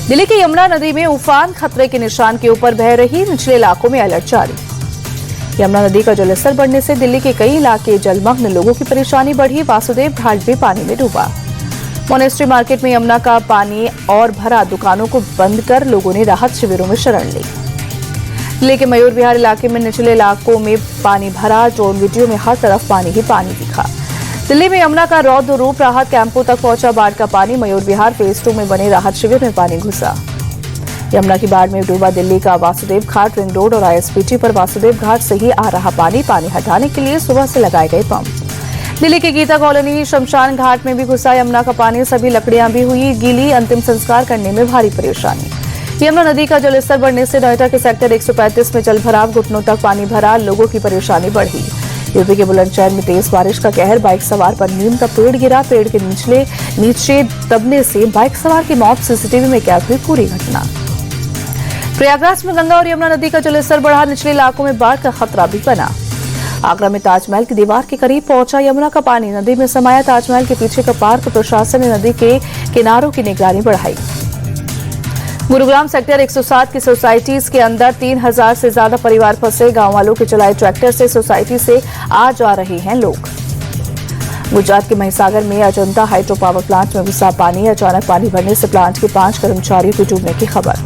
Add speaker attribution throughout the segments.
Speaker 1: दिल्ली की यमुना नदी में उफान खतरे के निशान के ऊपर बह रही, निचले इलाकों में अलर्ट जारी। यमुना नदी का जलस्तर बढ़ने से दिल्ली के कई इलाके जलमग्न, लोगों की परेशानी बढ़ी। वासुदेव घाट भी पानी में डूबा। मोनेस्ट्री मार्केट में यमुना का पानी और भरा, दुकानों को बंद कर लोगों ने राहत शिविरों में शरण ली। दिल्ली के मयूर विहार इलाके में निचले इलाकों में पानी भरा। ड्रोन वीडियो में हर तरफ पानी ही पानी दिखा। दिल्ली में यमुना का रौद्र रूप, राहत कैंपों तक पहुंचा बाढ़ का पानी। मयूर विहार फेज 2 में बने राहत शिविर में पानी घुसा। यमुना की बाढ़ में डूबा दिल्ली का वासुदेव घाट, रिंग रोड और आईएसबीटी पर वासुदेव घाट से ही आ रहा पानी हटाने के लिए सुबह से लगाए गए पंप। दिल्ली के गीता कॉलोनी शमशान घाट में भी घुसा यमुना का पानी। सभी लकड़ियां भी हुई गीली, अंतिम संस्कार करने में भारी परेशानी। यमुना नदी का जलस्तर बढ़ने से नोएडा के सेक्टर 135 में जल भराव, घुटनों तक पानी भरा, लोगों की परेशानी बढ़ी। यूपी के बुलंदशहर में तेज बारिश का कहर, बाइक सवार पर नीम का पेड़ गिरा। पेड़ के नीचे दबने से बाइक सवार की मौत, सीसीटीवी में कैद हुई पूरी घटना। प्रयागराज में गंगा और यमुना नदी का जलस्तर बढ़ा, निचले इलाकों में बाढ़ का खतरा भी बना। आगरा में ताजमहल की दीवार के करीब पहुंचा यमुना का पानी, नदी में समाया ताजमहल के पीछे का पार्क। प्रशासन ने नदी के किनारों की निगरानी बढ़ाई। गुरुग्राम सेक्टर 107 की सोसाइटीज के अंदर 3000 से ज्यादा परिवार फंसे। गांव वालों के चलाए ट्रैक्टर से सोसाइटी से आ जा रहे हैं लोग। गुजरात के महिसागर में अजंता हाइड्रो पावर प्लांट में घुसा पानी। अचानक पानी भरने से प्लांट के 5 कर्मचारियों की डूबने की खबर।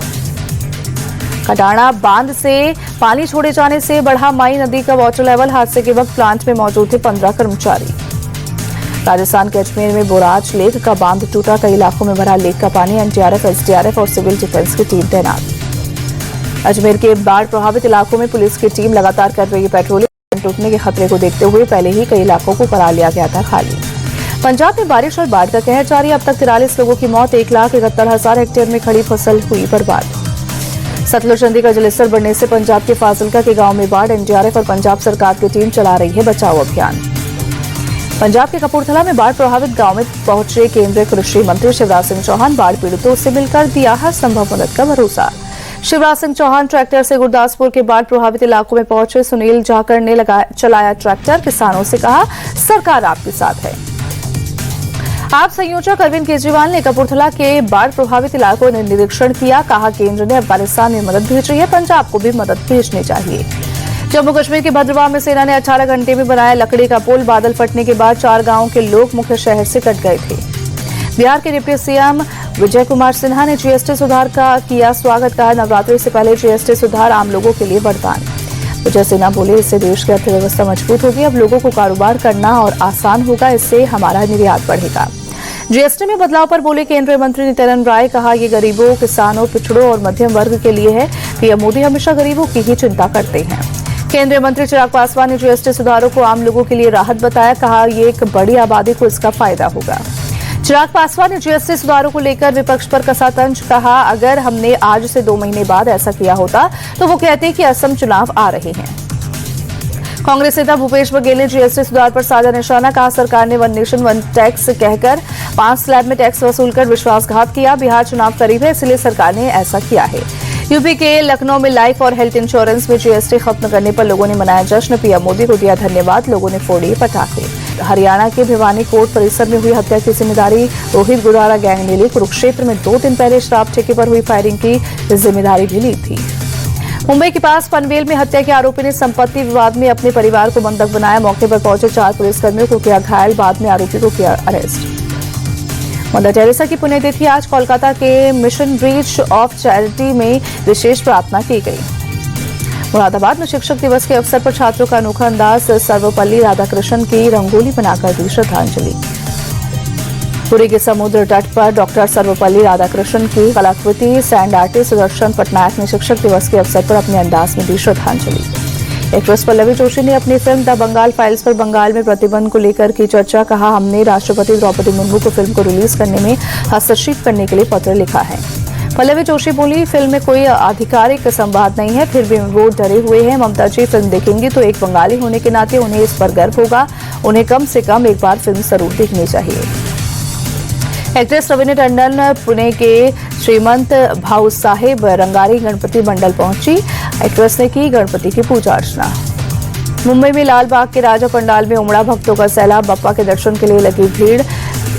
Speaker 1: कटाना बांध से पानी छोड़े जाने से बढ़ा माई नदी का वाटर लेवल। हादसे के वक्त प्लांट में मौजूद थे 15 कर्मचारी। राजस्थान के अजमेर में बोराज लेक का बांध टूटा, कई इलाकों में भरा लेक का पानी। एनडीआरएफ, एसडीआरएफ और सिविल डिफेंस की टीम तैनात। अजमेर के बाढ़ प्रभावित इलाकों में पुलिस की टीम लगातार कर रही है पेट्रोलिंग। टूटने के खतरे को देखते हुए पहले ही कई इलाकों को करा लिया गया था खाली। पंजाब में बारिश और बाढ़ का कहर जारी, अब तक 43 लोगों की मौत। 1,71,000 हेक्टेयर में खड़ी फसल हुई बर्बाद। सतलुज नदी का जलस्तर बढ़ने से पंजाब के फाजिल्का के गांव में बाढ़। एनडीआरएफ और पंजाब सरकार की टीम चला रही है बचाव अभियान। पंजाब के कपूरथला में बाढ़ प्रभावित गांव में पहुंचे केंद्रीय कृषि मंत्री शिवराज सिंह चौहान। बाढ़ पीड़ितों से मिलकर दिया हर संभव मदद का भरोसा। शिवराज सिंह चौहान ट्रैक्टर से गुरदासपुर के बाढ़ प्रभावित इलाकों में पहुंचे। सुनील जाकर ने चलाया ट्रैक्टर। किसानों से कहा, सरकार आपके साथ है। आप संयोजक अरविंद केजरीवाल ने कपूरथला के बाढ़ प्रभावित इलाकों में निरीक्षण किया। कहा, केंद्र ने अफगानिस्तान में मदद भेजी है, पंजाब को भी मदद भेजनी चाहिए। जम्मू कश्मीर के भद्रवाह में सेना ने 18 घंटे में बनाया लकड़ी का पुल। बादल फटने के बाद 4 गांवों के लोग मुख्य शहर से कट गए थे। बिहार के डिप्टी सीएम विजय कुमार सिन्हा ने जीएसटी सुधार का किया स्वागत। कहा, नवरात्रि से पहले जीएसटी सुधार आम लोगों के लिए वरदान। विजय सिन्हा बोले, इससे देश की अर्थव्यवस्था मजबूत होगी। अब लोगों को कारोबार करना और आसान होगा, इससे हमारा निर्यात बढ़ेगा। जीएसटी में बदलाव पर बोले केंद्रीय मंत्री नित्यानंद राय। कहा, ये गरीबों, किसानों, पिछड़ों और मध्यम वर्ग के लिए है। पीएम मोदी हमेशा गरीबों की ही चिंता करते हैं। केंद्रीय मंत्री चिराग पासवान ने जीएसटी सुधारों को आम लोगों के लिए राहत बताया। कहा, ये एक बड़ी आबादी को इसका फायदा होगा। चिराग पासवान ने जीएसटी सुधारों को लेकर विपक्ष पर कसा तंज। कहा, अगर हमने आज से 2 महीने बाद ऐसा किया होता तो वो कहते कि असम चुनाव आ रहे हैं। कांग्रेस नेता भूपेश बघेल ने जीएसटी सुधार पर साधा निशाना। कहा, सरकार ने 1 नेशन 1 टैक्स कहकर 5 स्लैब में टैक्स वसूलकर विश्वासघात किया। बिहार चुनाव करीब है, इसलिए सरकार ने ऐसा किया है। यूपी के लखनऊ में लाइफ और हेल्थ इंश्योरेंस में जीएसटी खत्म करने पर लोगों ने मनाया जश्न। पीएम मोदी को दिया धन्यवाद, लोगों ने फोड़े पटाखे। हरियाणा के भिवानी कोर्ट परिसर में हुई हत्या की जिम्मेदारी रोहित गुरारा गैंग ने ली। कुरुक्षेत्र में 2 दिन पहले शराब ठेके पर हुई फायरिंग की जिम्मेदारी भी ली थी। मुंबई के पास पनवेल में हत्या के आरोपी ने संपत्ति विवाद में अपने परिवार को बंधक बनाया। मौके पर पहुंचे 4 पुलिसकर्मियों को किया घायल, बाद में आरोपी को किया अरेस्ट। मदर टेरेसा की पुण्यतिथि आज। कोलकाता के मिशन ब्रिज ऑफ चैरिटी में विशेष प्रार्थना की गई। मुरादाबाद में शिक्षक दिवस के अवसर पर छात्रों का अनोखा अंदाज। सर्वपल्ली राधाकृष्णन की रंगोली बनाकर दी श्रद्धांजलि। पुरी के समुद्र तट पर डॉक्टर सर्वपल्ली राधाकृष्णन की कलाकृति। सैंड आर्टिस्ट सुदर्शन पटनायक ने शिक्षक दिवस के अवसर पर अपने अंदाज में दी श्रद्धांजलि। एक्ट्रेस पल्लवी जोशी ने अपनी फिल्म द बंगाल फाइल्स पर बंगाल में प्रतिबंध को लेकर की चर्चा। कहा, हमने राष्ट्रपति द्रौपदी मुर्मू को फिल्म को रिलीज करने में हस्तक्षेप करने के लिए पत्र लिखा है। पल्लवी जोशी बोली, फिल्म में कोई आधिकारिक संवाद नहीं है, फिर भी वो डरे हुए हैं। ममता जी फिल्म देखेंगी तो एक बंगाली होने के नाते उन्हें इस पर गर्व होगा। उन्हें कम से कम एक बार फिल्म जरूर देखनी चाहिए। एक्ट्रेस रवीना टंडन पुणे के श्रीमंत भाऊ साहेब रंगारी गणपति मंडल पहुंची। एक्ट्रेस ने की गणपति की पूजा अर्चना। मुंबई में लाल बाग के राजा पंडाल में उमड़ा भक्तों का सैलाब। बप्पा के दर्शन के लिए लगी भीड़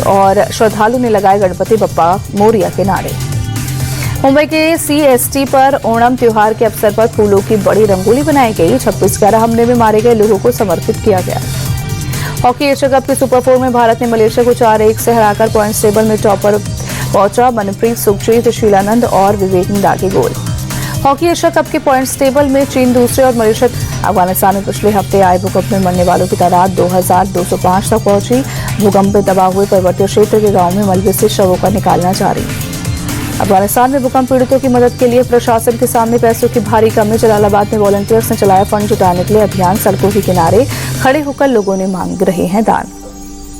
Speaker 1: और श्रद्धालु ने लगाए गणपति बप्पा मोरिया के नारे। मुंबई के CST पर ओणम त्योहार के अवसर पर फूलों की बड़ी रंगोली बनाई गई। 26/11 हमले में मारे गए लोगों को समर्पित किया गया। हॉकी एशिया कप के सुपर 4 में भारत ने मलेशिया को 4-1 से हराकर पॉइंट्स टेबल में टॉपर पहुंचा। मनप्रीत, सुखजीत, शीलानंद और विवेक ने दागे गोल। हॉकी एशिया कप के पॉइंट्स टेबल में चीन दूसरे और मलेशिया। अफगानिस्तान में पिछले हफ्ते आए भूकंप में मरने वालों की तादाद 2205 तक पहुंची। भूकंप में तबाह हुए पर्वतीय क्षेत्र के गांव में मलबे से शवों का निकालना जारी। अफगानिस्तान में भूकंप पीड़ितों की मदद के लिए प्रशासन के सामने पैसों की भारी कमी। जलालाबाद में वॉलंटियर्स ने चलाया फंड जुटाने के लिए अभियान। सड़कों के किनारे खड़े होकर लोगों ने मांग रहे हैं दान।